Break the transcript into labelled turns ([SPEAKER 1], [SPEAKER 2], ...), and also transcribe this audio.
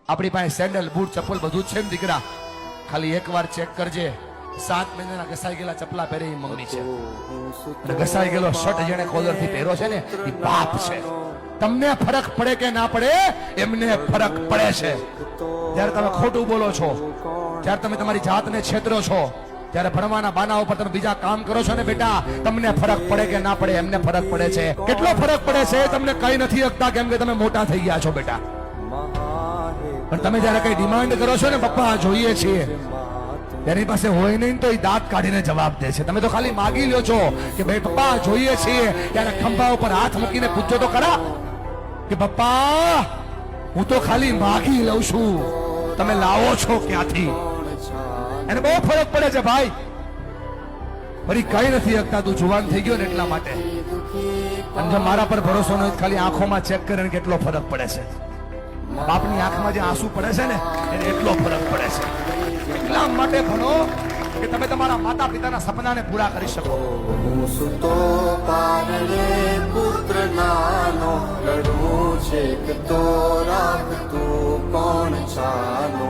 [SPEAKER 1] આપણી પાસે sandal boot ચપ્પલ બધું જ છે ને દીકરા, ખાલી એકવાર ચેક કરજે. 7 મહિનાના ઘસાઈ ગયેલા ચપલા પહેરે એ મમ્મી છે, અને ઘસાઈ ગયેલો શર્ટ જેને કોલર થી પહેરો છે ને એ બાપ છે. તમને ફરક પડે કે ના પડે, એમને ફરક પડે છે. જ્યારે તમે ખોટું બોલો છો, જ્યારે તમે તમારી જાતને છેતરો છો, જ્યારે ભણવાના બાના ઉપર તમે બીજા કામ કરો છો ને બેટા, તમને ફરક પડે કે ના પડે, એમને ફરક પડે છે. કેટલો ફરક પડે છે તમને કઈ નથી શકતા, કેમ કે તમે મોટા થઈ ગયા છો બેટા. પણ તમે જ્યારે કઈ ડિમાન્ડ કરો છો ને, પપ્પા જોઈએ છીએ, તેની પાસે હોય નહીં તો એ દાંત કાઢીને જવાબ દે છે. તમે તો ખાલી માગી લ્યો છો કે ભાઈ પપ્પા જોઈએ છીએ, ત્યારે ખંભા ઉપર હાથ મૂકીને પૂછજો તો ખરા કે પપ્પા હું તો ખાલી માગી લઉં છું, તમે લાવો છો ક્યાંથી? એને બહુ ફરક પડે છે ભાઈ. ફરી કઈ નથી શકતા, તું જુવાન થઈ ગયો ને એટલા માટે. અને જો મારા પર ભરોસો નથી, ખાલી આંખોમાં ચેક કરીને કેટલો ફરક પડે છે. બાપની આંખમાં જે આંસુ પડે છે ને એને એટલો ફરક પડે છે. એટલા માટે ભણો કે તમે તમારા માતા પિતાના સપનાને પૂરા કરી શકો.
[SPEAKER 2] હું સુતો પારણે પુત્ર નાનો, રડું છે કે તો રાખતું કોણ ચાલો.